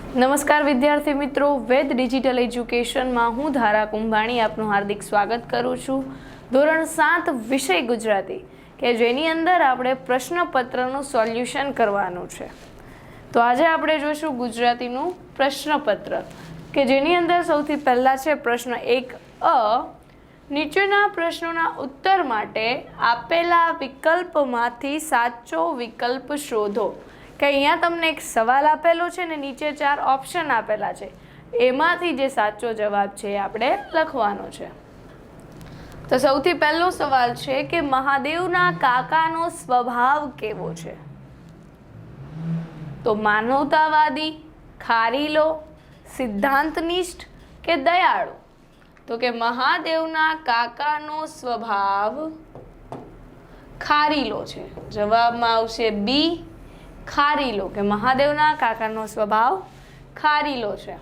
નમસ્કાર વિદ્યાર્થી મિત્રો, વેદ ડિજિટલ એજ્યુકેશનમાં હું ધારા કુંભાણી આપનું હાર્દિક સ્વાગત કરું છું. ધોરણ 7 વિષય ગુજરાતી કે જેની અંદર આપણે પ્રશ્નપત્રનું સોલ્યુશન કરવાનું છે. તો આજે આપણે જોઈશું ગુજરાતીનું પ્રશ્નપત્ર કે જેની અંદર સૌથી પહેલા છે પ્રશ્ન 1 નીચેના પ્રશ્નોના ઉત્તર માટે આપેલા વિકલ્પમાંથી સાચો વિકલ્પ શોધો. કે અહીંયા તમને એક સવાલ આપેલો છે ને નીચે 4 ઓપ્શન આપેલા છે, એમાંથી જે સાચો જવાબ છે એ આપણે લખવાનો છે. તો સૌથી પહેલો સવાલ છે કે મહાદેવના કાકાનો સ્વભાવ કેવો છે? તો માનવતાવાદી, ખારીલો, સિદ્ધાંતનિષ્ઠ કે દયાળુ? તો કે મહાદેવના કાકાનો સ્વભાવ ખારીલો છે. જવાબમાં આવશે બી, ખારીલો, કે મહાદેવના કાકાનો સ્વભાવ ખારીલો છે.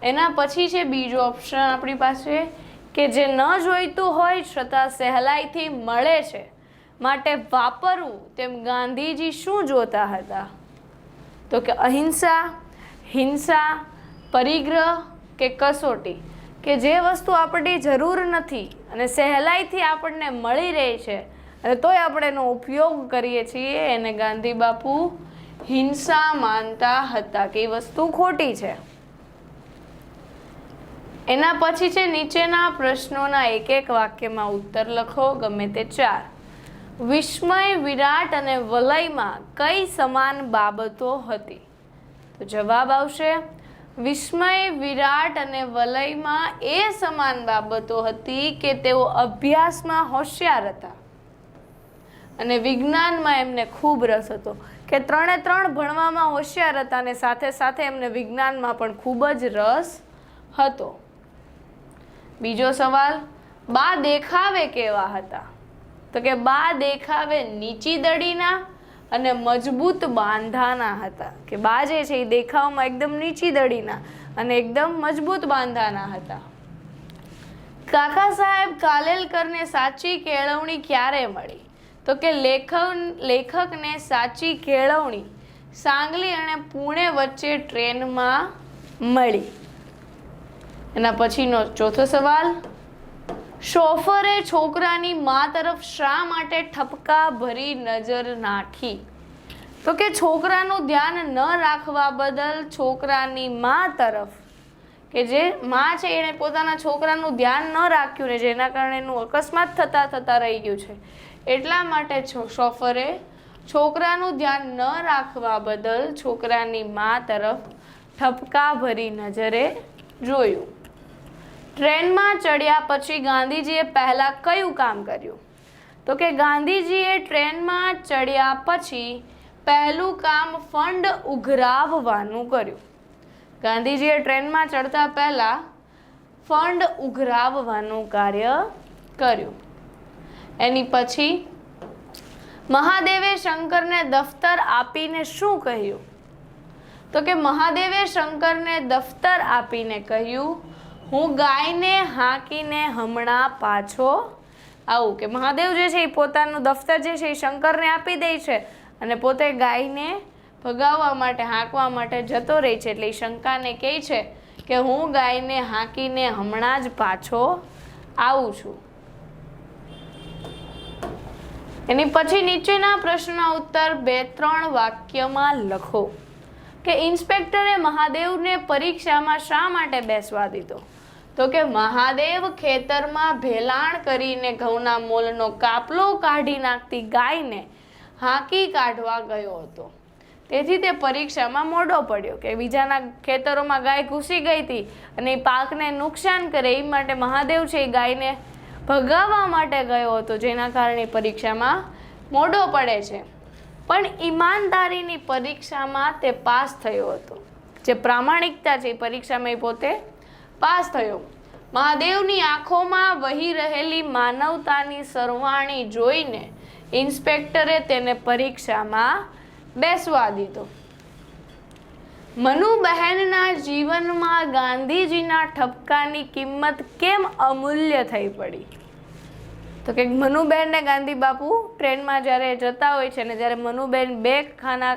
એના પછી છે બીજો ઓપ્શન આપણી પાસે કે જે ન જોઈતું હોય છતાં સહેલાઈથી મળે છે માટે વાપરવું, તેમ ગાંધીજી શું જોતા હતા? તો કે અહિંસા, હિંસા, પરિગ્રહ કે કસોટી? કે જે વસ્તુ આપણી જરૂર નથી અને સહેલાઈથી આપણને મળી રહી છે અને તોય આપણે એનો ઉપયોગ કરીએ છીએ, એને ગાંધી બાપુ હિંસા માનતા હતા કે એ વસ્તુ ખોટી છે. એના પછી છે નીચેના પ્રશ્નોના એક એક વાક્યમાં ઉત્તર લખો, ગમે તે 4. વિસ્મય, વિરાટ અને વલયમાં કઈ સમાન બાબતો હતી? તો જવાબ આવશે વિસ્મય, વિરાટ અને વલયમાં એ સમાન બાબતો હતી કે તેઓ અભ્યાસમાં હોશિયાર હતા અને વિજ્ઞાનમાં એમને ખૂબ રસ હતો. કે 3 ભણવામાં હોશિયાર હતા અને સાથે સાથે એમને વિજ્ઞાનમાં પણ ખૂબ જ રસ હતો. બીજો સવાલ, બા દેખાવે કેવા હતા? તો કે બા દેખાવે નીચી દડીના અને મજબૂત બાંધાના હતા. કે બા જે છે એ દેખાવમાં એકદમ નીચી દડીના અને એકદમ મજબૂત બાંધાના હતા. કાકા સાહેબ કાલેલકરને સાચી કેળવણી ક્યારે મળી? તો કે લેખકને સાચી કેળવણી સાંગલી અને પુણે વચ્ચે ટ્રેનમાં મળી. એના પછીનો ચોથો સવાલ, શોફરે છોકરાની મા તરફ શા માટે ઠપકા ભરી નજર નાખી? તો કે છોકરાનું ધ્યાન ન રાખવા બદલ છોકરાની મા તરફ, કે જે મા છે એણે પોતાના છોકરાનું ધ્યાન ન રાખ્યું ને જેના કારણે એનું અકસ્માત થતા રહી ગયું છે, એટલા માટે શોફરે છોકરાનું ધ્યાન ન રાખવા બદલ છોકરાની મા તરફ ઠપકા ભરી નજરે જોયું. ટ્રેનમાં ચડ્યા પછી ગાંધીજીએ પહેલા કયું કામ કર્યું? તો કે ગાંધીજીએ ટ્રેનમાં ચડ્યા પછી પહેલું કામ ફંડ ઉઘરાવવાનું કર્યું. ગાંધીજીએ ટ્રેનમાં ચડતા પહેલા ફંડ ઉઘરાવવાનું કાર્ય કર્યું. એની પછી મહાદેવે શંકરને દફતર આપીને શું કહ્યું? તો કે મહાદેવે શંકરને દફતર આપીને કહ્યું, હું ગાયને હાંકીને હમણાં પાછો આવું. કે મહાદેવ જે છે એ પોતાનું દફતર જે છે એ શંકરને આપી દે છે અને પોતે ગાયને ભગાવવા માટે, હાંકવા માટે જતો રહે છે. એટલે એ શંકાને કહે છે કે હું ગાયને હાંકીને હમણાં જ પાછો આવું છું. એની પછી નીચેના પ્રશ્નના ઉત્તર 2-3 વાક્યમાં લખો. કે ઇન્સ્પેક્ટરે મહાદેવને પરીક્ષામાં શા માટે બેસવા દીધો? તો કે મહાદેવ ખેતરમાં ભેલાણ કરીને ઘઉંના મોલનો કાપલો કાઢી નાખતી ગાયને હાંકી કાઢવા ગયો હતો, તેથી તે પરીક્ષામાં મોડો પડ્યો. કે બીજાના ખેતરોમાં ગાય ઘૂસી ગઈ હતી અને એ પાકને નુકસાન કરે એ માટે મહાદેવ છે એ ગાયને ભગાવવા માટે ગયો હતો, જેના કારણે પરીક્ષામાં મોડો પડે છે. પણ ઈમાનદારીની પરીક્ષામાં તે પાસ થયો હતો. જે પ્રામાણિકતા છે એ પરીક્ષામાં એ પોતે પાસ થયો. મહાદેવની આંખોમાં વહી રહેલી માનવતાની સરવાણી જોઈને ઇન્સ્પેક્ટરે તેને પરીક્ષામાં બેસવા દીધો. મનુબહેનના જીવનમાં ગાંધીજીના ઠપકાની કિંમત કેમ અમૂલ્ય થઈ પડી? તો કે મનુબહેનને ગાંધી બાપુ ટ્રેનમાં જ્યારે જતા હોય છે ને જ્યારે મનુબહેન બે ખાના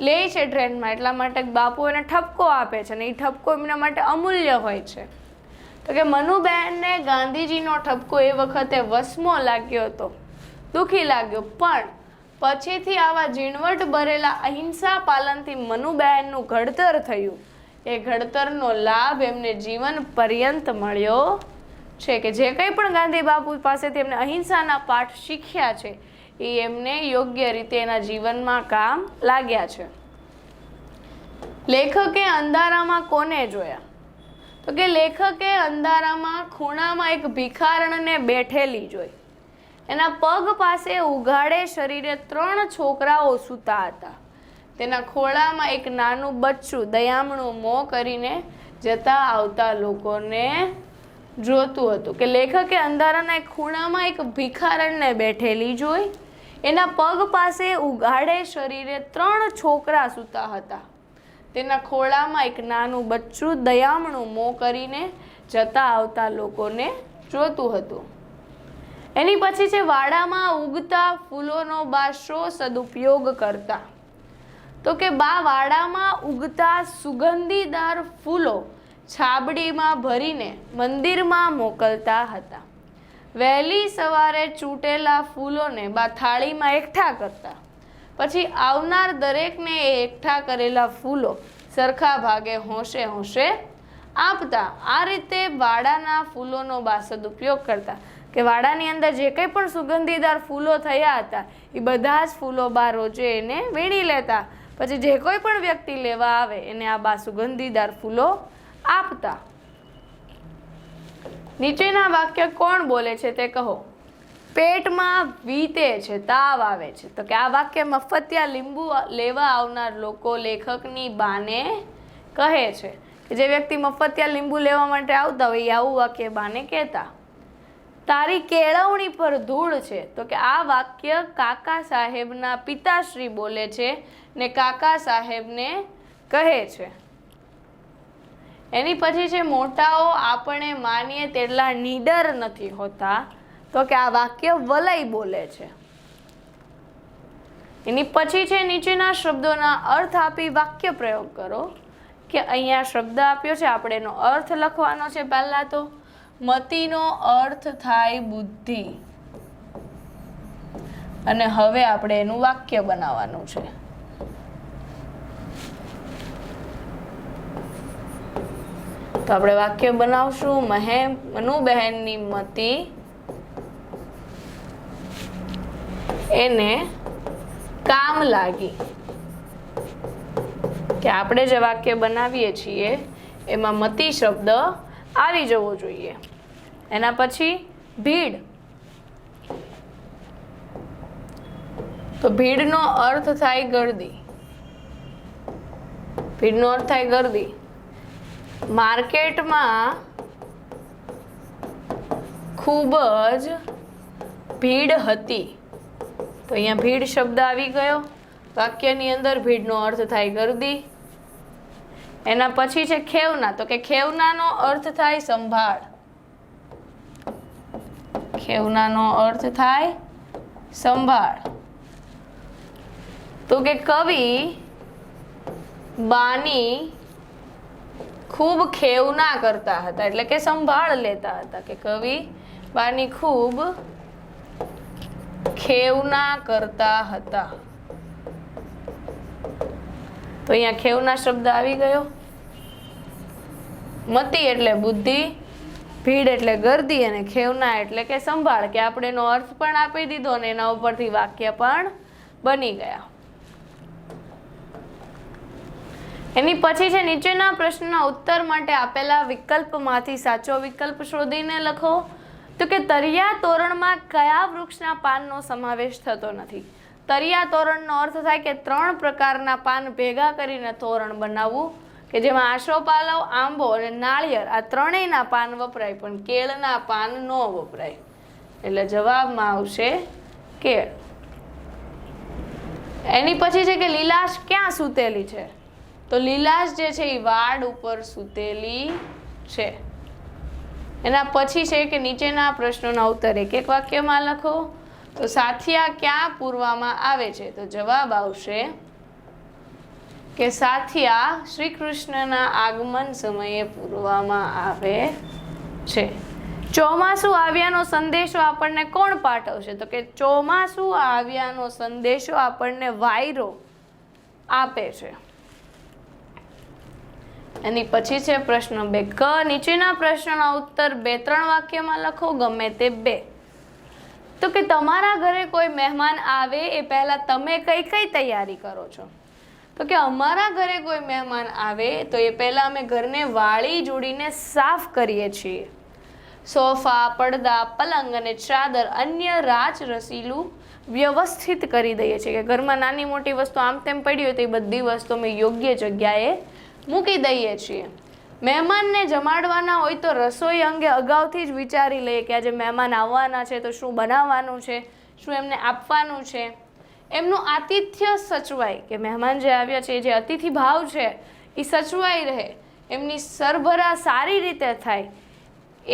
લે છે ટ્રેનમાં, એટલા માટે બાપુ એને ઠપકો આપે છે અને એ ઠપકો એમના માટે અમૂલ્ય હોય છે. તો કે મનુબહેનને ગાંધીજીનો ઠપકો એ વખતે વસમો લાગ્યો હતો, દુઃખી લાગ્યો, પણ પછીથી આવા ઝીણવટ ભરેલા અહિંસા પાલનથી મનુબહેનનું ઘડતર થયું. એ ઘડતરનો લાભ એમને જીવન પર્યંત મળ્યો છે. કે જે કંઈ પણ ગાંધી બાપુ પાસેથી એમને અહિંસાના પાઠ શીખ્યા છે એ એમને યોગ્ય રીતે એના જીવનમાં કામ લાગ્યા છે. લેખકે અંધારામાં કોને જોયા? તો કે લેખકે અંધારામાં ખૂણામાં એક ભિખારણને બેઠેલી જોઈ. એના પગ પાસે ઉઘાડે શરીરે 3 છોકરાઓ સૂતા હતા. તેના ખોળામાં એક નાનું બચ્ચું દયામણું મોં કરીને જતા આવતા લોકોને જોતું હતું. કે લેખકે અંધારાના એક ખૂણામાં એક ભિખારણને બેઠેલી જોઈ. એના પગ પાસે ઉઘાડે શરીરે 3 છોકરા સૂતા હતા. તેના ખોળામાં એક નાનું બચ્ચું દયામણું મોં કરીને જતા આવતા લોકોને જોતું હતું. એની પછી છે વાડામાં ઉગતા ફૂલોનો બા શો સદુપયોગ કરતા? તો કે બા વાડામાં ઉગતા સુગંધીદાર ફૂલો છાબડીમાં ભરીને મંદિરમાં મોકલતા હતા. વહેલી સવારે ચૂંટેલા ફૂલોને બા થાળીમાં એકઠા કરતા. પછી આવનાર દરેકને એ એકઠા કરેલા ફૂલો સરખા ભાગે હોંશે હોંશે આપતા. આ રીતે વાડાના ફૂલોનો બા સદુપયોગ કરતા. કે વાડાની અંદર જે કંઈ પણ સુગંધીદાર ફૂલો થયા હતા એ બધા જ ફૂલો બા રોજે એને વીણી લેતા. પછી જે કોઈ પણ વ્યક્તિ લેવા આવે એને આ બા સુગંધીદાર ફૂલો આપતા. નીચેના વાક્ય કોણ બોલે છે તે કહો. પેટમાં વીતે છે, તાવ આવે છે. તો કે આ વાક્ય મફતિયા લીંબુ લેવા આવનાર લોકો લેખકની બાને કહે છે. કે જે વ્યક્તિ મફતિયા લીંબુ લેવા માટે આવતા હોય એ આવું વાક્ય બાને કહેતા. તારી કેળવણી પર ધૂળ છે. તો કે આ વાક્ય કાકા સાહેબના પિતાશ્રી બોલે છે ને કાકા સાહેબને કહે છે. એની પછી છે મોટાઓ આપણે માનીએ તેટલા નીડર નથી હોતા. તો કે આ વાક્ય વલય બોલે છે. એની પછી છે નીચેના શબ્દોના અર્થ આપી વાક્ય પ્રયોગ કરો. કે અહીંયા શબ્દ આપ્યો છે, આપણે એનો અર્થ લખવાનો છે. પહેલા તો મતિનો અર્થ થાય બુદ્ધિ, અને હવે આપણે એનું વાક્ય બનાવવાનું છે. તો આપણે વાક્ય બનાવશું. મનુબહેનની મતિ એને કામ લાગી. કે આપણે જે વાક્ય બનાવીએ છીએ એમાં મતિ શબ્દ આવી જવો જોઈએ. એના પછી ભીડ. તો ભીડનો અર્થ થાય ગર્દી. ભીડનો અર્થ થાય ગર્દી. માર્કેટમાં ખૂબ જ ભીડ હતી. તો અહીંયા ભીડ શબ્દ આવી ગયો. વાક્યની અંદર ભીડનો અર્થ થાય ગર્દી. એના પછી છે ખેવના. તો કે ખેવનાનો અર્થ થાય સંભાળ. ખેવનાનો અર્થ થાય સંભાળ. તો કે કવિ બાની ખૂબ ખેવના કરતા હતા, એટલે કે સંભાળ લેતા હતા. કે કવિ બાની ખૂબ ખેવના કરતા હતા. તો અહીંયા ખેવના શબ્દ આવી ગયો. મતિ એટલે બુદ્ધિ, ભીડ એટલે ગર્દી, અને ખેવના એટલે કે સંભાળ. કે આપણે એનો અર્થ પણ આપી દીધો અને એના ઉપરથી વાક્ય પણ બની ગયા. એની પછી છે નીચેના પ્રશ્નના ઉત્તર માટે આપેલા વિકલ્પમાંથી સાચો વિકલ્પ શોધીને લખો. તો કે તરિયા તોરણમાં કયા વૃક્ષના પાનનો સમાવેશ થતો નથી? તરિયા તોરણનો અર્થ થાય કે 3 પ્રકારના પાન ભેગા કરીને તોરણ બનાવવું. કે જેમાં આસોપાલવ, આંબો અને નાળિયેર આ ત્રણેયના પાન વપરાય, પણ કેળના પાન ન વપરાય. એટલે જવાબમાં આવશે કેળ. એની પછી છે કે લીલાશ ક્યાં સૂતેલી છે? તો લીલાશ જે છે એ વાડ ઉપર સૂતેલી છે. એના પછી છે કે નીચેના પ્રશ્નોના ઉત્તર એક એક વાક્યમાં લખો. તો સાથિયા ક્યાં પૂરવામાં આવે છે? તો જવાબ આવશે કે સાથિયા શ્રી કૃષ્ણના આગમન સમયે પૂરવામાં આવે છે. ચોમાસું આવ્યાનો સંદેશો આપણને કોણ પાઠવશે? તો કે ચોમાસું આવ્યાનો સંદેશો આપણને વાયરો આપે છે. એની પછી છે પ્રશ્ન 2 ક. નીચેના પ્રશ્નના ઉત્તર 2-3 વાક્યમાં લખો, ગમે તે 2. તો કે તમારા ઘરે કોઈ મહેમાન આવે એ પહેલા તમે કઈ કઈ તૈયારી કરો છો? તો કે અમારા ઘરે કોઈ મહેમાન આવે તો એ પહેલા અમે ઘરને વાળી જોડીને સાફ કરીએ છીએ. સોફા, પડદા, પલંગ અને ચાદર અન્ય રાચ રસીલું વ્યવસ્થિત કરી દઈએ છીએ. કે ઘરમાં નાની મોટી વસ્તુ આમ તેમ પડી હોય તો એ બધી વસ્તુ અમે યોગ્ય જગ્યાએ મૂકી દઈએ છીએ. મહેમાનને જમાડવાના હોય તો રસોઈ અંગે અગાઉથી જ વિચારી લઈએ કે આજે મહેમાન આવવાના છે તો શું બનાવવાનું છે, શું એમને આપવાનું છે. એમનું આતિથ્ય સચવાય, કે મહેમાન જે આવ્યા છે જે અતિથિ ભાવ છે એ સચવાઈ રહે, એમની સરભરા સારી રીતે થાય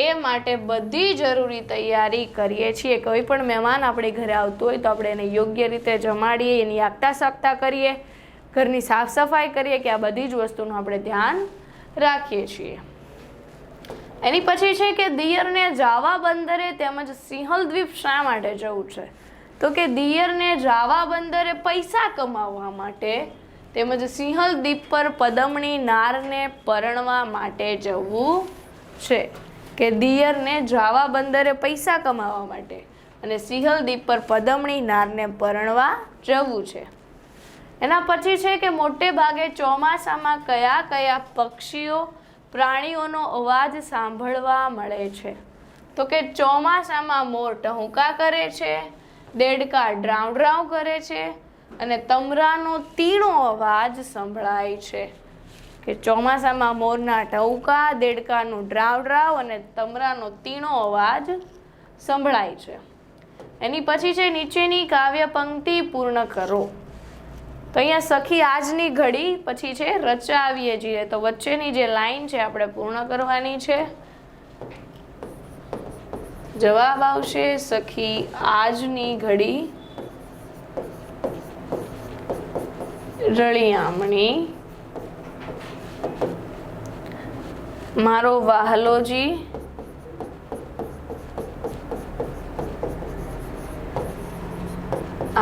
એ માટે બધી જરૂરી તૈયારી કરીએ છીએ. કોઈ પણ મહેમાન આપણે ઘરે આવતું હોય તો આપણે એને યોગ્ય રીતે જમાડીએ, એની આગતા સાગતા કરીએ, ઘરની સાફ સફાઈ કરીએ, કે આ બધી જ વસ્તુનું આપણે ધ્યાન રાખીએ છીએ. એની પછી છે કે દિયરને જાવા બંદરે તેમજ સિંહલ દ્વીપ શા માટે જવું છે? તો કે દિયરને જાવા બંદરે પૈસા કમાવવા માટે તેમજ સિંહલ દ્વીપ પર પદમણી નારને પરણવા માટે જવું છે. કે દિયરને જાવા બંદરે પૈસા કમાવવા માટે અને સિંહલ દ્વીપ પર પદમણી નારને પરણવા જવું છે. એના પછી છે કે મોટે ભાગે ચોમાસામાં કયા કયા પક્ષીઓ, પ્રાણીઓનો અવાજ સાંભળવા મળે છે? તો કે ચોમાસામાં મોર ટહુકા કરે છે, દેડકા ડ્રાઉં ડ્રાઉં કરે છે અને તમરાનો તીણો અવાજ સંભળાય છે. કે ચોમાસામાં મોરના ટહુકા, દેડકાનું ડ્રાઉં ડ્રાઉં અને તમરાનો તીણો અવાજ સંભળાય છે. એની પછી છે નીચેની કાવ્ય પંક્તિ પૂર્ણ કરો. તો અહીંયા સખી આજની ઘડી પછી છે રચાવીએ છીએ, તો વચ્ચેની જે લાઈન છે આપણે પૂર્ણ કરવાની છે. જવાબ આવશે સખી આજની ઘડી રળિયામણી મારો વહાલોજી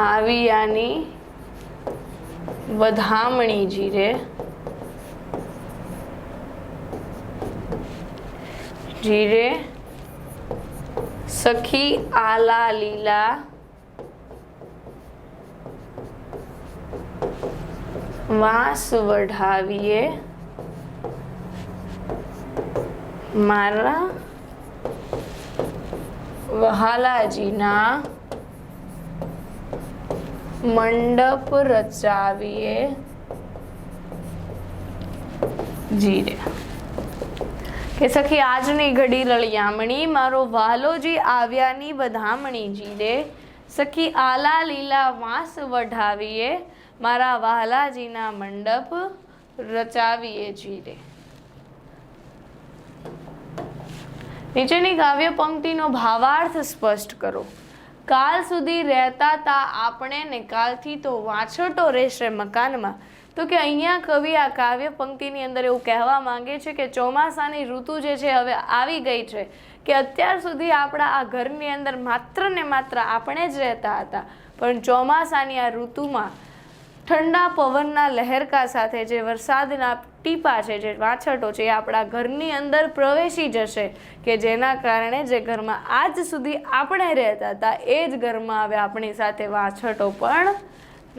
આવિયાની વધામણી જીરે જીરે સખી આલા લીલા વાંસ વઢાવીએ મારા વહાલાજીના મંડપ રચાવીએ જીરે. કે સખી આજની ઘડી રળિયામણી મારો વહાલોજી આવ્યાની વધામણી જીરે સખી આલા લીલા વાંસ વઢાવીએ મારા વહાલાજીના મંડપ રચાવીએ જીરે. નીચેની કાવ્ય પંક્તિનો ભાવાર્થ સ્પષ્ટ કરો. કાલ સુધી રહેતા તા આપણે ને કાલથી તો વાછટો રહેશે મકાનમાં. તો કે અહીંયા કવિ આ કાવ્ય પંક્તિની અંદર એવું કહેવા માંગે છે કે ચોમાસાની ઋતુ જે છે હવે આવી ગઈ છે, કે અત્યાર સુધી આપણા આ ઘરની અંદર માત્ર ને માત્ર આપણે જ રહેતા હતા, પણ ચોમાસાની આ ઋતુમાં ઠંડા પવનના લહેરકા સાથે જે વરસાદના ટીપા છે, જે વાછટો છે, એ આપણા ઘરની અંદર પ્રવેશી જશે, કે જેના કારણે જે ઘરમાં આજ સુધી આપણે રહેતા હતા એ જ ઘરમાં હવે આપણી સાથે વાછટો પણ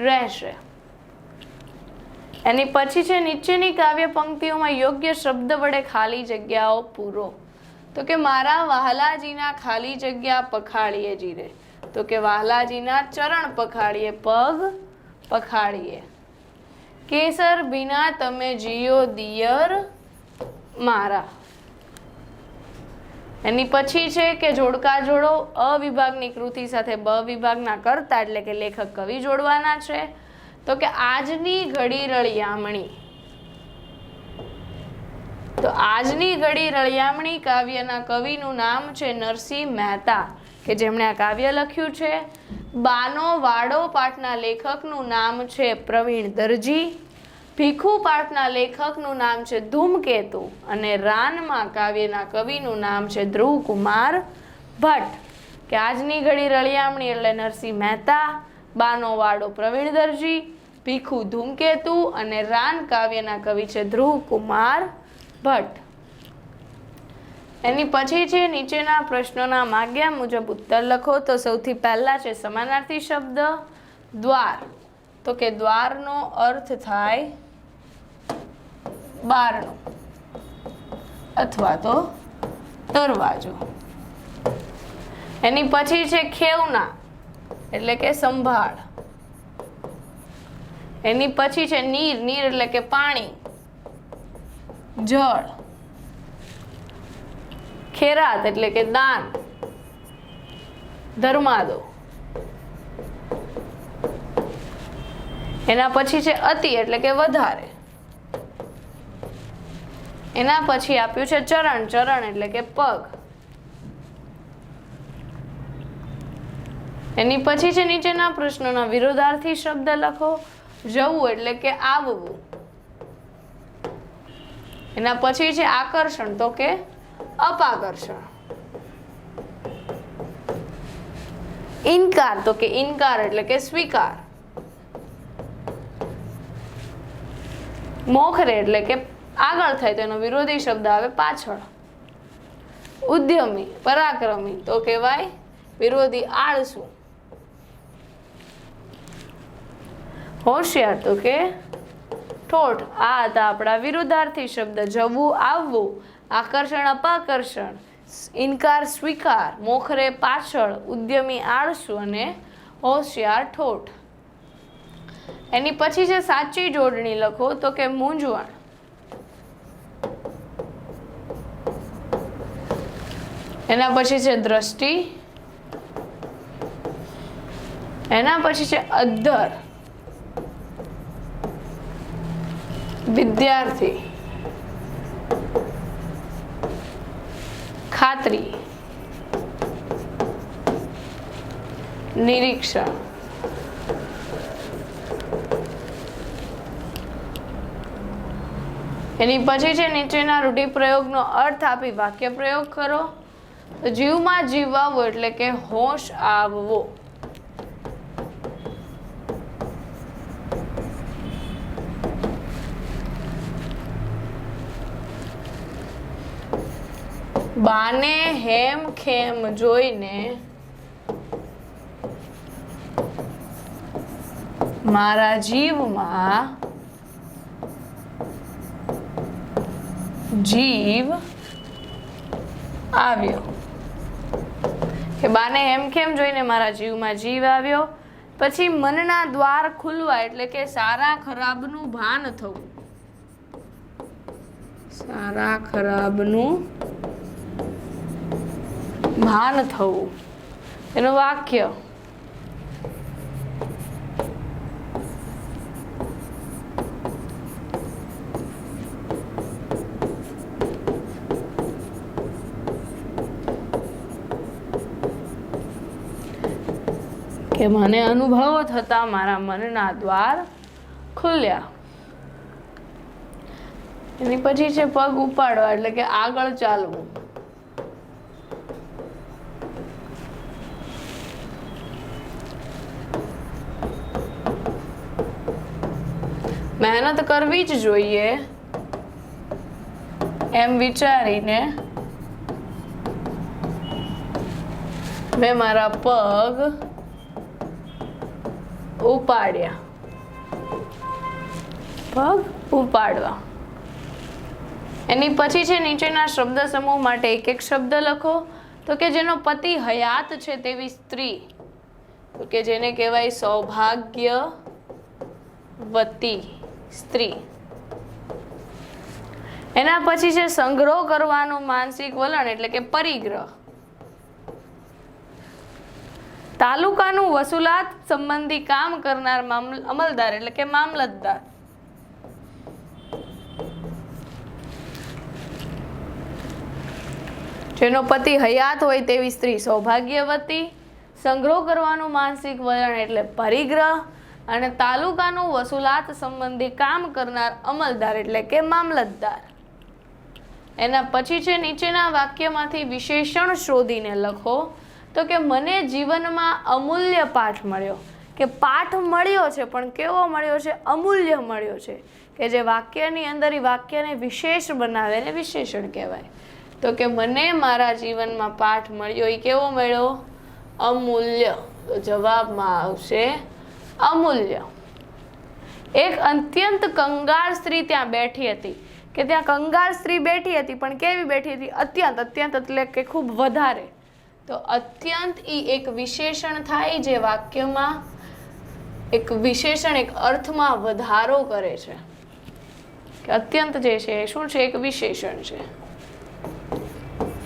રહેશે. એની પછી છે નીચેની કાવ્ય પંક્તિઓમાં યોગ્ય શબ્દ વડે ખાલી જગ્યાઓ પૂરો. તો કે મારા વહાલાજીના ખાલી જગ્યા પખાડીએ જીરે. તો કે વહાલાજીના ચરણ પખાડીએ, પગ પખાડીએ. કેસર બિના તમે જીયો દિયર મારા. એની પછી છે કે જોડકા જોડો. અ વિભાગની કૃતિ સાથે બ વિભાગના કર્તા એટલે કે લેખક કવિ જોડવાના છે. તો કે આજની ઘડી રળિયામણી. તો આજની ઘડી રળિયામણી કાવ્યના કવિનું નામ છે નરસિંહ મહેતા, કે જેમણે આ કાવ્ય લખ્યું છે. બાનો વાડો પાઠના લેખકનું નામ છે પ્રવીણ દરજી. ભીખુ પાઠના લેખકનું નામ છે ધૂમકેતુ અને રાનમાં કાવ્યના કવિનું નામ છે ધ્રુવકુમાર ભટ્ટ કે આજની ઘડી રળિયામણી એટલે નરસિંહ મહેતા, બાનો વાડો પ્રવીણ દરજી, ભીખુ ધૂમકેતુ અને રાન કાવ્યના કવિ છે ધ્રુવકુમાર ભટ્ટ. એની પછી છે નીચેના પ્રશ્નોના માગ્યા મુજબ ઉત્તર લખો. તો સૌથી પહેલા છે સમાનાર્થી શબ્દ દ્વાર. તો કે દ્વારનો અર્થ થાય બારણું અથવા તો દરવાજો. એની પછી છે ખેવના એટલે કે સંભાળ. એની પછી છે નીર. નીર એટલે કે પાણી, જળ. ખેરાત એટલે કે દાન, ધર્માદો. એના પછી છે અતિ એટલે કે વધારે. એના પછી આપ્યું છે ચરણ. ચરણ એટલે કે પગ. એની પછી છે નીચેના પ્રશ્નોના વિરોધાર્થી શબ્દ લખો. જવું એટલે કે આવવું. એના પછી છે આકર્ષણ તો કે અપાકર્ષણ. ઇનકાર તો કે ઇનકાર એટલે કે સ્વીકાર. મોખરે એટલે કે આગળ થાય તો એનો વિરોધી શબ્દ આવે પાછળ. ઉદ્યમી પરાક્રમી તો કહેવાય વિરોધી આળસુ. હોશિયાર તો કે ઠોઠ. આ હતા આપણા વિરોધાર્થી શબ્દ. જવું આવવું, આકર્ષણ અપાકર્ષણ, ઇનકાર સ્વીકાર, મોખરે પાછળ, ઉદ્યમી આળસુ અને હોશિયાર ઠોઠ. એની પછી છે સાચી જોડણી લખો. તો કે મૂંઝવણ. એના પછી છે દ્રષ્ટિ. એના પછી છે અદ્ધર, વિદ્યાર્થી, ખાતરી, નિરીક્ષણ. એની પછી છે નીચેના રૂઢિપ્રયોગનો અર્થ આપી વાક્ય પ્રયોગ કરો. તો જીવમાં જીવાવવો એટલે કે હોશ આવવો. બાને હેમ ખેમ જોઈને મારા જીવમાં જીવ આવ્યો. કે બાને હેમખેમ જોઈને મારા જીવમાં જીવ આવ્યો. પછી મનના દ્વાર ખુલવા એટલે કે સારા ખરાબનું ભાન થવું. સારા ખરાબનું ભાન થવું. એનું વાક્ય કે મને અનુભવો થતા મારા મનના દ્વાર ખુલ્યા. એની પછી છે પગ ઉપાડવા એટલે કે આગળ ચાલવું. મહેનત કરવી જ જોઈએ એમ વિચારીને મેં મારા પગ ઉપાડ્યા. પગ ઉપાડવા. એની પછી છે નીચેના શબ્દ સમૂહ માટે એક એક શબ્દ લખો. તો કે જેનો પતિ હયાત છે તેવી સ્ત્રી. તો કે જેને કહેવાય સૌભાગ્યવતી સ્ત્રી. એના પછી છે સંગ્રહ કરવાનું માનસિક વલણ એટલે કે પરિગ્રહ. તાલુકાનું વસૂલાત સંબંધી કામ કરનાર અમલદાર એટલે કે મામલતદાર. જેનો પતિ હયાત હોય તેવી સ્ત્રી સૌભાગ્યવતી. સંગ્રહ કરવાનું માનસિક વલણ એટલે પરિગ્રહ અને તાલુકાનું વસૂલાત સંબંધી કામ કરનાર અમલદાર એટલે કે મામલતદાર. એના પછી છે નીચેના વાક્યમાંથી વિશેષણ શોધીને લખો. તો કે મને જીવનમાં અમૂલ્ય પાઠ મળ્યો. કે પાઠ મળ્યો છે પણ કેવો મળ્યો છે? અમૂલ્ય મળ્યો છે. કે જે વાક્યની અંદર એ વાક્યને વિશેષ બનાવે એને વિશેષણ કહેવાય. તો કે મને મારા જીવનમાં પાઠ મળ્યો એ કેવો મળ્યો? અમૂલ્ય. તો જવાબમાં આવશે અમૂલ્ય. એક અત્યંત કંગાળ સ્ત્રી ત્યાં બેઠી હતી. કે ત્યાં કંગાળ સ્ત્રી બેઠી હતી પણ કેવી બેઠી હતી? અત્યંત. અત્યંત એટલે કે ખૂબ વધારે. તો અત્યંત એ એક વિશેષણ થાય જે વાક્યમાં એક વિશેષણ એક અર્થમાં વધારો કરે છે. કે અત્યંત જે છે એ શું છે? એક વિશેષણ છે.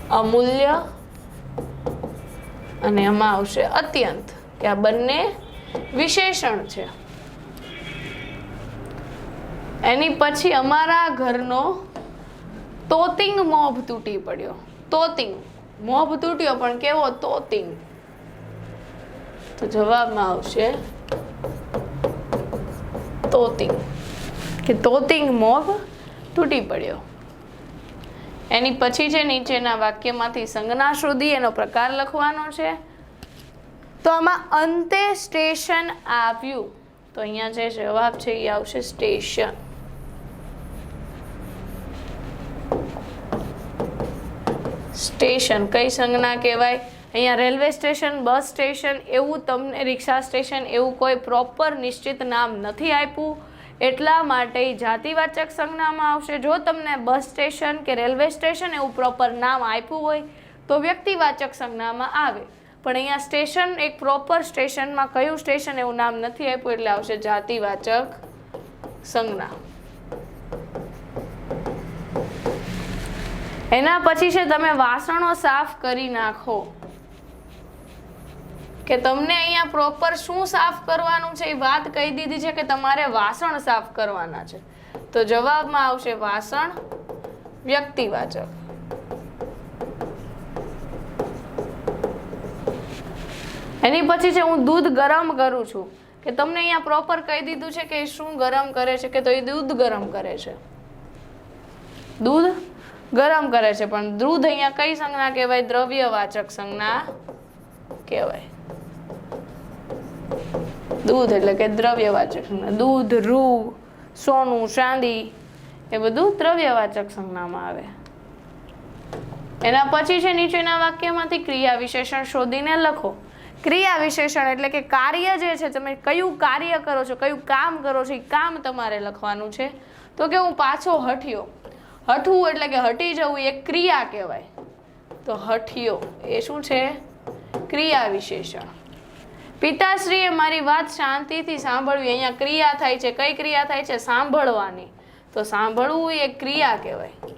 અમૂલ્ય અને એમાં આવશે અત્યંત. કે આ બંને વિશેષણ છે. એની પછી અમારા ઘરનો તોતિંગ મોભ તૂટી પડ્યો. તોતિંગ મોભ તૂટ્યો પણ કેવો? તોતિંગ. તો જવાબમાં આવશે તોતિંગ. કે તોતિંગ મોભ તૂટી પડ્યો. એની પછી છે નીચેના વાક્યમાંથી સંજ્ઞા શોધી એનો પ્રકાર લખવાનો છે. તો આમાં અંતે સ્ટેશન આવ્યું. તો અહીંયા જે જવાબ છે એ આવશે સ્ટેશન. સ્ટેશન કઈ સંજ્ઞા કહેવાય? અહીંયા રેલવે સ્ટેશન, બસ સ્ટેશન એવું તમને, રિક્ષા સ્ટેશન એવું કોઈ પ્રોપર નિશ્ચિત નામ નથી આપ્યું. એટલા માટે જાતિવાચક સંજ્ઞામાં આવશે. જો તમને બસ સ્ટેશન કે રેલવે સ્ટેશન એવું પ્રોપર નામ આપ્યું હોય તો વ્યક્તિવાચક સંજ્ઞામાં આવે. પણ અહીંયા સ્ટેશન એક પ્રોપર સ્ટેશનમાં કયું સ્ટેશન એવું નામ નથી આપ્યું એટલે આવશે જાતિવાચક સંજ્ઞા. એના પછી છે તમે વાસણો સાફ કરી નાખો. કે તમને અહીંયા પ્રોપર શું સાફ કરવાનું છે એ વાત કહી દીધી છે કે તમારે વાસણ સાફ કરવાના છે. તો જવાબમાં આવશે વાસણ વ્યક્તિવાચક. એની પછી છે હું દૂધ ગરમ કરું છું. કે તમને અહીંયા પ્રોપર કહી દીધું છે કે શું ગરમ કરે છે? કે તો એ દૂધ ગરમ કરે છે. દૂધ ગરમ કરે છે. પણ દૂધ અહીંયા કઈ સંજ્ઞા કહેવાય? દ્રવ્યવાચક સંજ્ઞા કહેવાય. દૂધ એટલે કે દ્રવ્યવાચક સંજ્ઞા. દૂધ, રૂ, સોનું, ચાંદી એ બધું દ્રવ્યવાચક સંજ્ઞામાં આવે. એના પછી છે નીચેના વાક્યમાંથી ક્રિયા વિશેષણ શોધીને લખો. ક્રિયા વિશેષણ એટલે કે કાર્ય જે છે, તમે કયું કાર્ય કરો છો, કયું કામ કરો છો એ કામ તમારે લખવાનું છે. તો કે હું પાછો હઠ્યો. હઠવું એટલે કે હટી જવું એક ક્રિયા કહેવાય. તો હઠ્યો એ શું છે? ક્રિયા વિશેષણ. પિતાશ્રીએ મારી વાત શાંતિથી સાંભળવી. અહીંયા ક્રિયા થાય છે. કઈ ક્રિયા થાય છે? સાંભળવાની. તો સાંભળવું એ ક્રિયા કહેવાય.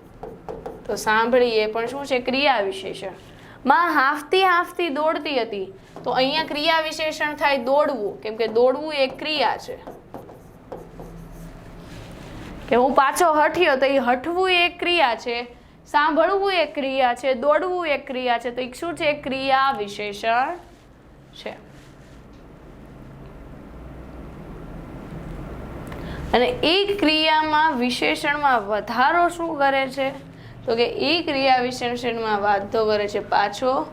તો સાંભળી એ પણ શું છે? ક્રિયા વિશેષણ. માં હાંફતી હાંફતી દોડતી હતી. તો અહીંયા ક્રિયા વિશેષણ થાય દોડવું. કેમ કે દોડવું એક ક્રિયા છે. કે હું પાછો હઠ્યો તો એ હઠવું એક ક્રિયા છે. સાંભળવું એક ક્રિયા છે. દોડવું એક ક્રિયા છે. તો એ શું છે? ક્રિયા વિશેષણ છે. અને એ ક્રિયામાં વિશેષણમાં વધારો શું કરે છે? તો કે એ ક્રિયા વિશેષણમાં વાધો કરે છે પાછો,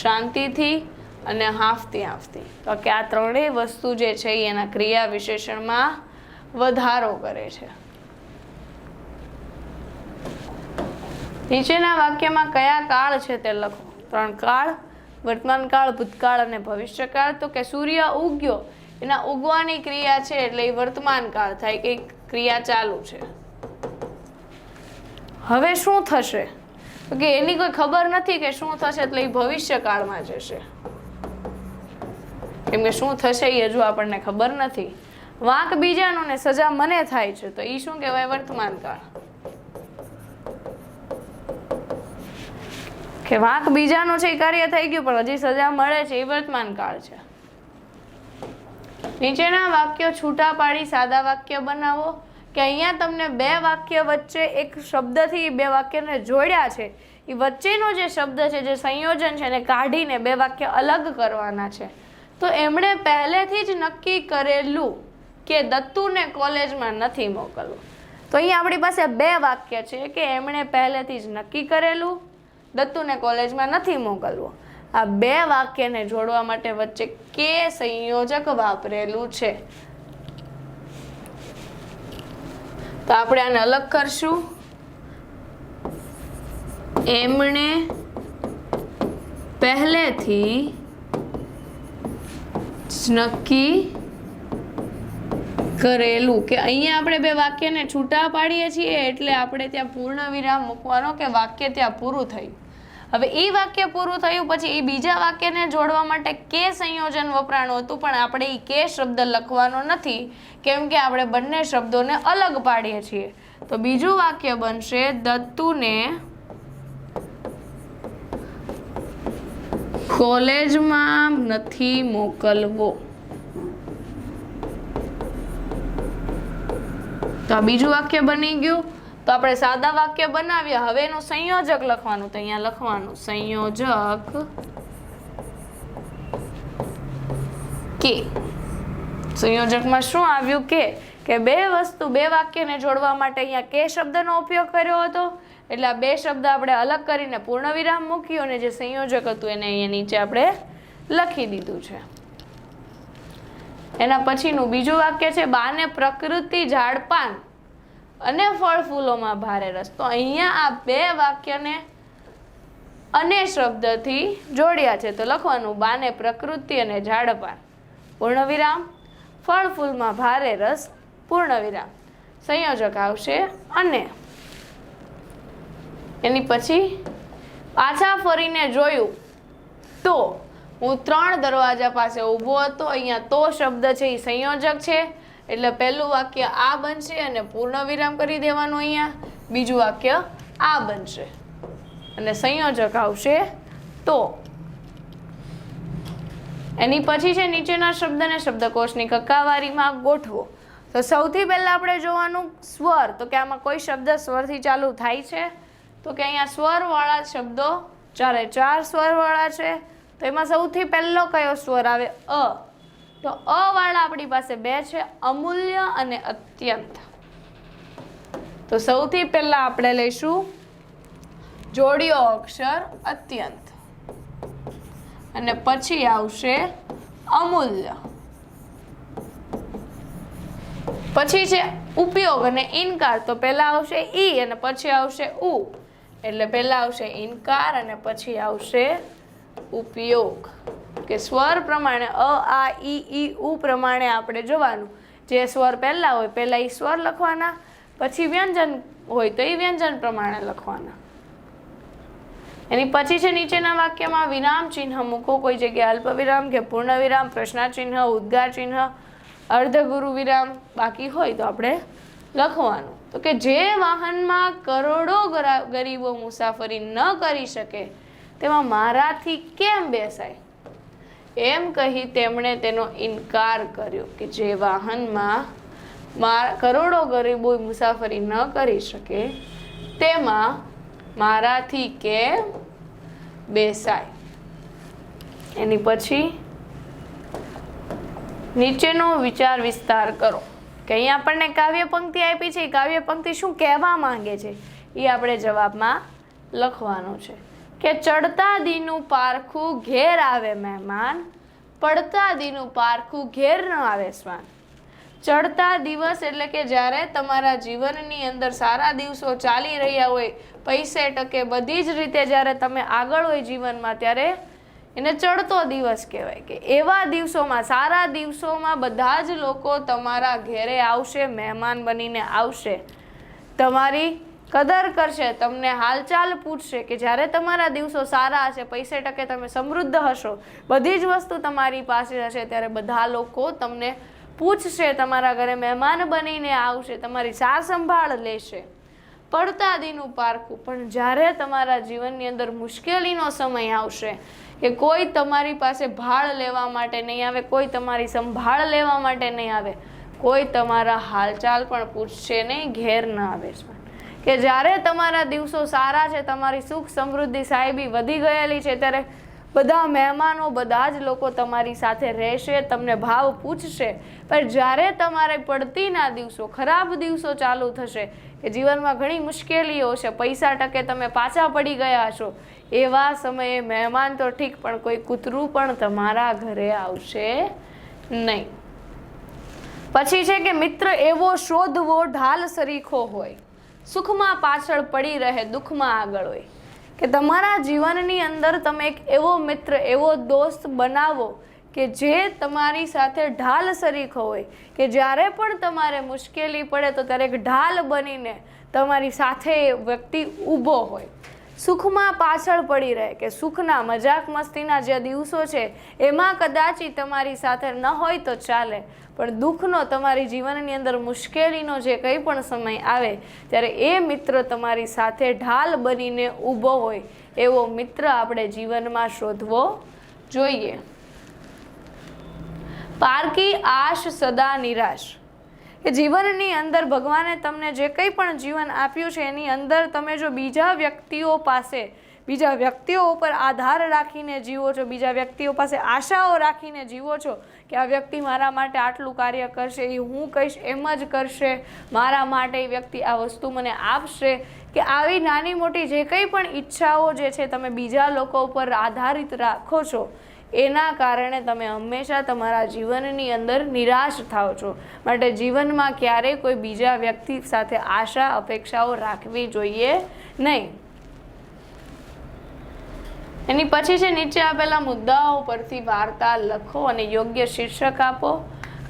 શાંતિથી અને હાંફતી હાંફતી. તો કે આ ત્રણેય વસ્તુ જે છે એ એના ક્રિયા વિશેષણમાં વધારો કરે છે. નીચેના વાક્યમાં કયા કાળ છે તે લખો. 3 કાળ: વર્તમાન કાળ, ભૂતકાળ અને ભવિષ્યકાળ. તો કે સૂર્ય ઉગ્યો એના ઉગવાની ક્રિયા છે એટલે એ વર્તમાન કાળ થાય કે ક્રિયા ચાલુ છે. હવે શું થશે? તો કે એની કોઈ ખબર નથી કે શું થશે એટલે એ ભવિષ્યકાળમાં જશે. કેમ કે શું થશે એ હજુ આપણને ખબર નથી. વાંક બીજાનો ને સજા મને થાય છે તો એ શું કહેવાય? વર્તમાન કાળ. કે વાંક બીજાનો છે એ કાર્ય થઈ ગયું પણ હજી સજા મળે છે એ વર્તમાન કાળ છે. નીચેના વાક્યો છૂટા પાડી સાદા વાક્ય બનાવો. કે અહીંયા તમને 2 વાક્ય વચ્ચે એક શબ્દથી 2 વાક્યને જોડ્યા છે. એ વચ્ચેનો જે શબ્દ છે, જે સંયોજન છે એને કાઢીને 2 વાક્ય અલગ કરવાના છે. તો એમણે પહેલેથી જ નક્કી કરેલું કે દત્તુને કોલેજમાં નથી મોકલવો. તો અહીંયા આપણી પાસે બે વાક્ય છે કે એમણે પહેલેથી જ નક્કી કરેલું દત્તુને કોલેજમાં નથી મોકલવો. આ બે વાક્યને જોડવા માટે વચ્ચે કે સંયોજક વાપરેલું છે. તો આપણે આને અલગ કરશું. એમણે પહેલેથી જ નક્કી કરેલું કે અહીંયા આપણે બે વાક્યને છૂટા પાડીએ છીએ એટલે આપણે ત્યાં પૂર્ણ વિરામ મૂકવાનો કે વાક્ય ત્યાં પૂરું થયું. હવે એ વાક્ય પૂરું થયું પછી એ બીજા વાક્યને જોડવા માટે કે સંયોજન વપરાણું હતું પણ આપણે એ કે શબ્દ લખવાનો નથી કેમ કે આપણે બંને શબ્દોને અલગ પાડીએ છીએ. તો બીજું વાક્ય બનશે દત્તુને કોલેજમાં નથી મોકલવો. તો આ બીજું વાક્ય બની ગયું. તો આપણે સાદા વાક્ય બનાવ્યા. હવે એનું સંયોજક લખવાનું. તો અહીંયા લખવાનું સંયોજક કે. સંયોજકમાં શું આવ્યું કે બે વાક્યને જોડવા માટે અહીંયા કે શબ્દનો ઉપયોગ કર્યો હતો એટલે આ બે શબ્દ આપણે અલગ કરીને પૂર્ણ વિરામ મૂક્યું અને જે સંયોજક હતું એને અહીંયા નીચે આપણે લખી દીધું છે. એના પછીનું બીજું વાક્ય છે બાને પ્રકૃતિ ઝાડપાન અને ફળ ફૂલોમાં ભારે રસ. તો અહીંયા આ બે વાક્યને અને શબ્દથી જોડ્યા છે. તો લખવાનું બાને પ્રકૃતિ અને ઝાડપાન પૂર્ણ વિરામ ફળ ફૂલમાં ભારે રસ પૂર્ણ વિરામ. સંયોજક આવશે અને. એની પછી પાછા ફરીને જોયું તો હું 3 દરવાજા પાસે ઊભો હતો. અહીંયા તો શબ્દ છે એ સંયોજક છે એટલે પહેલું વાક્ય આ બનશે અને પૂર્ણ વિરામ કરી દેવાનું. અહીંયા બીજું વાક્ય આ બનશે અને સંયોજક આવશે તો. એની પછી છે નીચેના શબ્દને શબ્દકોશની કક્કાવારીમાં ગોઠવો. તો સૌથી પહેલા આપણે જોવાનું સ્વર. તો કે આમાં કોઈ શબ્દ સ્વરથી ચાલુ થાય છે તો કે અહીંયા સ્વરવાળા શબ્દો 4 સ્વરવાળા છે. તો એમાં સૌથી પહેલો કયો સ્વર આવે? અ. તો અ વાળા આપણી પાસે બે છે અમૂલ્ય અને અત્યંત. તો સૌથી પહેલા આપણે લઈશું જોડિયો અક્ષર અત્યંત અને પછી આવશે અમૂલ્ય. પછી છે ઉપયોગ અને ઇનકાર. તો પહેલા આવશે ઈ અને પછી આવશે ઉ એટલે પહેલા આવશે ઇનકાર અને પછી આવશે ઉપયોગ. કે સ્વર પ્રમાણે અ આ ઈ ઉ પ્રમાણે આપણે જોવાનું. જે સ્વર પહેલા હોય પહેલા ઈ સ્વર લખવાના પછી વ્યંજન હોય તો એ વ્યંજન પ્રમાણે લખવાના. એની પછી છે નીચેના વાક્યમાં વિરામ ચિહ્ન મૂકો. કોઈ જગ્યાએ અલ્પ વિરામ કે પૂર્ણ વિરામ, પ્રશ્નાચિહ્ન, ઉદ્ગાર ચિહ્ન, અર્ધગુરુ વિરામ બાકી હોય તો આપણે લખવાનું. તો કે જે વાહનમાં કરોડો ગરીબો મુસાફરી ન કરી શકે તેમાં મારાથી કેમ બેસાય એમ કહી તેમણે તેનો ઇનકાર કર્યો. કે જે વાહનમાં કરોડો ગરીબો મુસાફરી ન કરી શકે તેમાં મારાથી કેમ બેસાય. એની પછી નીચેનો વિચાર વિસ્તાર કરો. કે અહીંયા આપણને કાવ્ય પંક્તિ આપી છે. કાવ્ય પંક્તિ શું કહેવા માંગે છે એ આપણે જવાબમાં લખવાનું છે. કે ચડતા દીનું પારખું ઘેર આવે મહેમાન, પડતા દીનું પારખું ઘેર ન આવે શ્વાન. ચડતા દિવસ એટલે કે જ્યારે તમારા જીવનની અંદર સારા દિવસો ચાલી રહ્યા હોય, પૈસે ટકે બધી જ રીતે જ્યારે તમે આગળ હોય જીવનમાં ત્યારે એને ચડતો દિવસ કહેવાય. કે એવા દિવસોમાં સારા દિવસોમાં બધા જ લોકો તમારા ઘેરે આવશે, મહેમાન બનીને આવશે, તમારી કદર કરશે, તમને હાલચાલ પૂછશે. કે જ્યારે તમારા દિવસો સારા હશે, પૈસે ટકે તમે સમૃદ્ધ હશો, બધી જ વસ્તુ તમારી પાસે હશે ત્યારે બધા લોકો તમને પૂછશે, તમારા ઘરે મહેમાન બનીને આવશે, તમારી સાર સંભાળ લેશે. પડતા દીનું પારખું પણ જ્યારે તમારા જીવનની અંદર મુશ્કેલીનો સમય આવશે કે કોઈ તમારી પાસે ભાળ લેવા માટે નહીં આવે, કોઈ તમારી સંભાળ લેવા માટે નહીં આવે, કોઈ તમારા હાલચાલ પણ પૂછશે નહીં, ઘેર ન આવે. કે જ્યારે તમારા દિવસો સારા છે, તમારી સુખ સમૃદ્ધિ સાહેબી વધી ગયેલી છે ત્યારે બધા મહેમાનો, બધા જ લોકો તમારી સાથે રહેશે, તમને ભાવ પૂછશે, પણ જ્યારે તમારે પડતીના દિવસો, ખરાબ દિવસો ચાલુ થશે, કે જીવનમાં ઘણી મુશ્કેલીઓ છે, પૈસા ટકે તમે પાછા પડી ગયા છો, એવા સમયે મહેમાન તો ઠીક, પણ કોઈ કૂતરું પણ તમારા ઘરે આવશે નહીં. પછી છે કે મિત્ર એવો શોધવો ઢાલ સરીખો હોય, સુખમાં પાછળ પડી રહે, દુઃખમાં આગળ હોય. કે તમારા જીવનની અંદર તમે એક એવો મિત્ર, એવો દોસ્ત બનાવો કે જે તમારી સાથે ઢાલ સરીખો હોય, કે જ્યારે પણ તમારે મુશ્કેલી પડે તો ત્યારે એક ઢાલ બનીને તમારી સાથે એ વ્યક્તિ ઊભો હોય. સુખમાં પાછળ પડી રહે, કે સુખના મજાક મસ્તીના જે દિવસો છે એમાં કદાચ તમારી સાથે ન હોય તો ચાલે, પણ દુઃખનો, તમારી જીવનની અંદર મુશ્કેલીનો જે કંઈ પણ સમય આવે ત્યારે એ મિત્ર તમારી સાથે ઢાલ બનીને ઊભો હોય, એવો મિત્ર આપણે જીવનમાં શોધવો જોઈએ. પારકી આશ સદા નિરાશ, કે જીવનની અંદર ભગવાને તમને જે કંઈ પણ જીવન આપ્યું છે એની અંદર તમે જો બીજા વ્યક્તિઓ પાસે, બીજા વ્યક્તિઓ ઉપર આધાર રાખીને જીવો છો, બીજા વ્યક્તિઓ પાસે આશાઓ રાખીને જીવો છો કે આ વ્યક્તિ મારા માટે આટલું કાર્ય કરશે, એ હું કહીશ એમ જ કરશે, મારા માટે એ વ્યક્તિ આ વસ્તુ મને આપશે, કે આવી નાની મોટી જે કંઈ પણ ઈચ્છાઓ જે છે તમે બીજા લોકો ઉપર આધારિત રાખો છો, એના કારણે તમે હંમેશા તમારા જીવનની અંદર નિરાશ થાઓ છો. માટે જીવનમાં ક્યારેય કોઈ બીજા વ્યક્તિ સાથે આશા, અપેક્ષાઓ રાખવી જોઈએ નહીં. એની પછી છે નીચે આપેલા મુદ્દાઓ પરથી વાર્તા લખો અને યોગ્ય શીર્ષક આપો.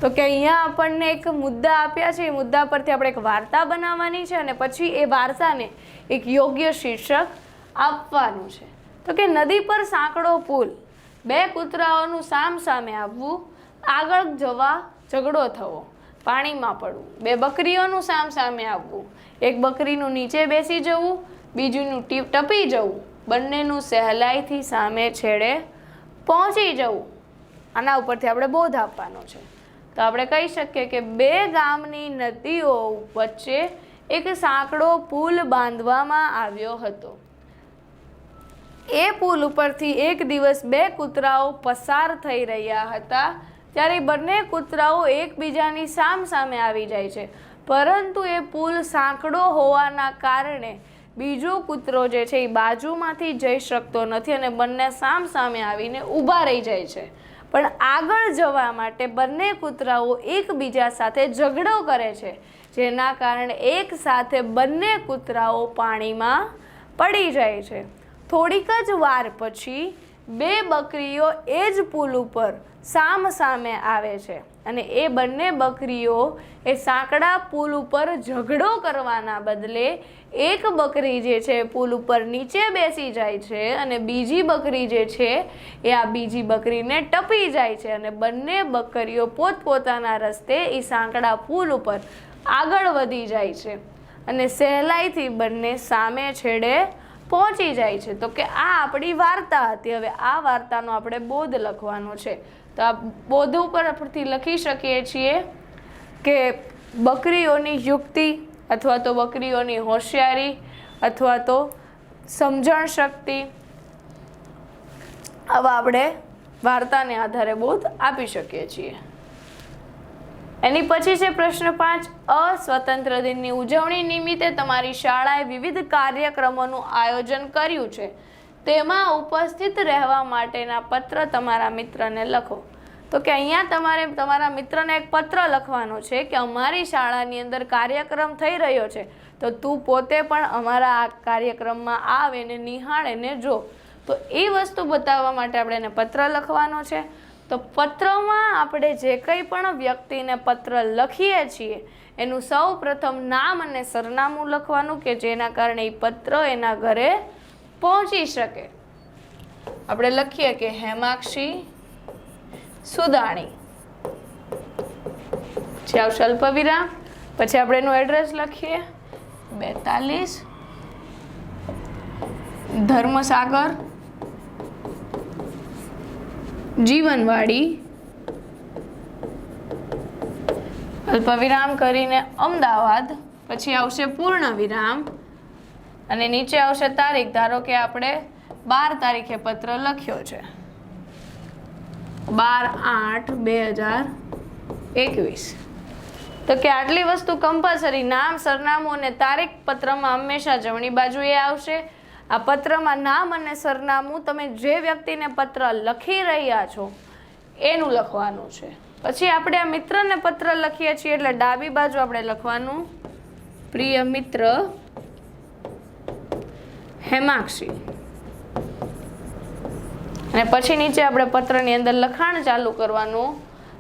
તો કે અહીંયા આપણને એક મુદ્દા આપ્યા છે, એ મુદ્દા પરથી આપણે એક વાર્તા બનાવવાની છે અને પછી એ વાર્તાને એક યોગ્ય શીર્ષક આપવાનું છે. તો કે નદી પર સાંકડો પુલ, બે કૂતરાઓનું સામ સામે આવવું, આગળ જવા ઝઘડો થવો, પાણીમાં પડવું, બે બકરીઓનું સામ સામે આવવું, એક બકરીનું નીચે બેસી જવું, બીજુંનું ટપી જવું, બંનેનું સહેલાઈથી સામે છેડે પહોંચી જવું. આના ઉપરથી આપણે બોધ આપવાનો છે. તો આપણે કહી શકીએ કે બે ગામની નદીઓ વચ્ચે એક સાંકડો પુલ બાંધવામાં આવ્યો હતો. એ પુલ ઉપરથી એક દિવસ બે કૂતરાઓ પસાર થઈ રહ્યા હતા, ત્યારે બંને કૂતરાઓ એકબીજાની સામ સામે આવી જાય છે, પરંતુ એ પુલ સાંકડો હોવાના કારણે બીજો કૂતરો જે છે એ બાજુમાંથી જઈ શકતો નથી અને બંને સામ સામે આવીને ઊભા રહી જાય છે. પણ આગળ જવા માટે બંને કૂતરાઓ એકબીજા સાથે ઝઘડો કરે છે, જેના કારણે એક સાથે બંને કૂતરાઓ પાણીમાં પડી જાય છે. થોડીક જ વાર પછી બે બકરીઓ એ જ પુલ ઉપર સામ સામે આવે છે અને એ બંને બકરીઓ એ સાંકડા પુલ ઉપર ઝઘડો કરવાના બદલે એક બકરી જે છે પુલ ઉપર નીચે બેસી જાય છે અને બીજી બકરી જે છે એ આ બીજી બકરીને ટપી જાય છે અને બંને બકરીઓ પોતપોતાના રસ્તે એ સાંકડા પુલ ઉપર આગળ વધી જાય છે અને સહેલાઈથી બંને સામે છેડે પહોંચી જાય છે. તો કે આ આપણી વાર્તા હતી. હવે આ વાર્તાનો આપણે બોધ લખવાનો છે. તો આ બોધ ઉપર પરથી લખી શકીએ છીએ કે બકરીઓની યુક્તિ અથવા તો બકરીઓની હોશિયારી અથવા તો સમજણ શક્તિ, આવા આપણે વાર્તાને આધારે બોધ આપી શકીએ છીએ. એની પછી છે પ્રશ્ન 5. અસ્વતંત્ર દિનની ઉજવણી નિમિત્તે તમારી શાળાએ વિવિધ કાર્યક્રમોનું આયોજન કર્યું છે, તેમાં ઉપસ્થિત રહેવા માટેના પત્ર તમારા મિત્રને લખો. તો કે અહીંયા તમારે તમારા મિત્રને એક પત્ર લખવાનો છે કે અમારી શાળાની અંદર કાર્યક્રમ થઈ રહ્યો છે, તો તું પોતે પણ અમારા આ કાર્યક્રમમાં આવે ને નિહાળે ને જો. તો એ વસ્તુ બતાવવા માટે આપણે એને પત્ર લખવાનો છે. તો પત્રમાં આપણે જે કંઈ પણ વ્યક્તિને પત્ર લખીએ છીએ એનું સૌ પ્રથમ નામ અને સરનામું લખવાનું કે જેના કારણે એ પત્ર એના ઘરે પહોંચી શકે. આપણે લખીએ કે હેમાક્ષી સુદાણી, પછી આવશે અલ્પવિરામ, પછી આપણે એનું એડ્રેસ લખીએ 42 ધર્મસાગર જીવનવાડી, અલ્પવિરામ કરીને અમદાવાદ, પછી આવશે પૂર્ણ વિરામ અને નીચે આવશે તારીખ. ધારો કે આપણે 12 તારીખે પત્ર લખ્યો છે, 12/8/2021. તો કે આટલી વસ્તુ કમ્પલસરી, નામ, સરનામું અને તારીખ પત્રમાં હંમેશા જમણી બાજુએ આવશે. આ પત્રમાં નામ અને સરનામું તમે જે વ્યક્તિને પત્ર લખી રહ્યા છો એનું લખવાનું છે. પછી આપણે આ મિત્રને પત્ર લખીએ છીએ એટલે ડાબી બાજુ આપણે લખવાનું પ્રિય મિત્ર હેમાક્ષી, અને પછી નીચે આપણે પત્રની અંદર લખાણ ચાલુ કરવાનું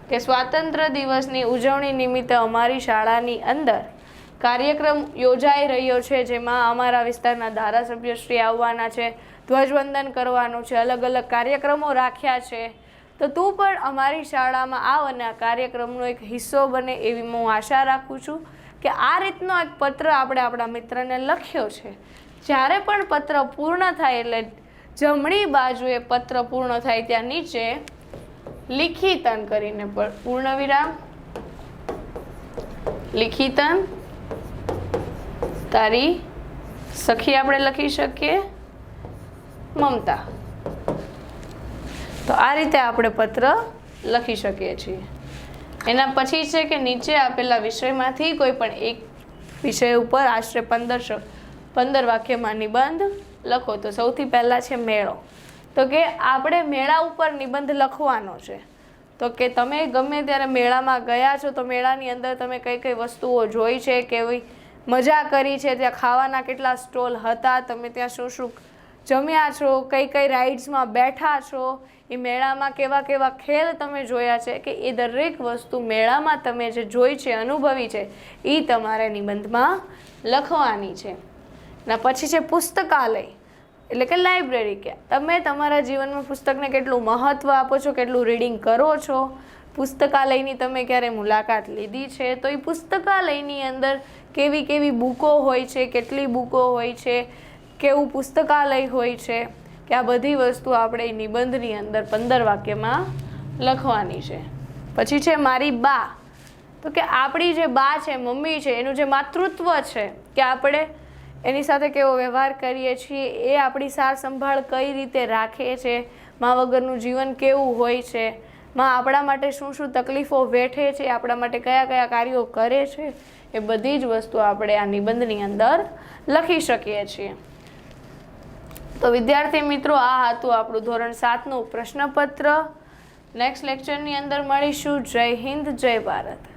કે સ્વાતંત્ર્ય દિવસની ઉજવણી નિમિત્તે અમારી શાળાની અંદર કાર્યક્રમ યોજાઈ રહ્યો છે, જેમાં અમારા વિસ્તારના ધારાસભ્યશ્રી આવવાના છે, ધ્વજવંદન કરવાનું છે, અલગ અલગ કાર્યક્રમો રાખ્યા છે. તો તું પણ અમારી શાળામાં આવ અને આ કાર્યક્રમનો એક હિસ્સો બને એવી હું આશા રાખું છું. કે આ રીતનો એક પત્ર આપણે આપણા મિત્રને લખ્યો છે. જ્યારે પણ પત્ર પૂર્ણ થાય એટલે જમણી બાજુએ પત્ર પૂર્ણ થાય ત્યાં નીચે લિખિતન કરીને પૂર્ણ વિરામ, લિખિતન, તારી સખી આપણે લખી શકીએ મમતા. તો આ રીતે આપણે પત્ર લખી શકીએ છીએ. એના પછી છે કે નીચે આપેલા વિષયમાંથી કોઈ પણ એક વિષય ઉપર આશરે 15 વાક્યમાં નિબંધ લખો. તો સૌથી પહેલાં છે મેળો. તો કે આપણે મેળા ઉપર નિબંધ લખવાનો છે. તો કે તમે ગમે ત્યારે મેળામાં ગયા છો તો મેળાની અંદર તમે કઈ કઈ વસ્તુઓ જોઈ છે, કેવી મજા કરી છે, ત્યાં ખાવાના કેટલા સ્ટોલ હતા, તમે ત્યાં શું શું જમ્યા છો, કઈ કઈ રાઇડ્સમાં બેઠા છો, એ મેળામાં કેવા કેવા ખેલ તમે જોયા છે, કે એ દરેક વસ્તુ મેળામાં તમે જે જોઈ છે, અનુભવી છે, એ તમારે નિબંધમાં લખવાની છે. અને પછી છે પુસ્તકાલય એટલે કે લાઇબ્રેરી. કે તમે તમારા જીવનમાં પુસ્તકને કેટલું મહત્ત્વ આપો છો, કેટલું રીડિંગ કરો છો, પુસ્તકાલયની તમે ક્યારે મુલાકાત લીધી છે, તો એ પુસ્તકાલયની અંદર કેવી કેવી બુકો હોય છે, કેટલી બુકો હોય છે, કેવું પુસ્તકાલય હોય છે, કે આ બધી વસ્તુ આપણે નિબંધની અંદર 15 વાક્યમાં લખવાની છે. પછી છે મારી બા. તો કે આપણી જે બા છે, મમ્મી છે, એનું જે માતૃત્વ છે, કે આપણે એની સાથે કેવો વ્યવહાર કરીએ છીએ, એ આપણી સાર સંભાળ કઈ રીતે રાખે છે, મા વગરનું જીવન કેવું હોય છે, માં આપણા માટે શું શું તકલીફો વેઠે છે, આપણા માટે કયા કયા કાર્યો કરે છે, એ બધી જ વસ્તુ આપણે આ નિબંધની અંદર લખી શકીએ છીએ. તો વિદ્યાર્થી મિત્રો, આ હતું આપણું ધોરણ 7નું પ્રશ્નપત્ર. નેક્સ્ટ લેક્ચરની અંદર મળીશું. જય હિન્દ, જય ભારત.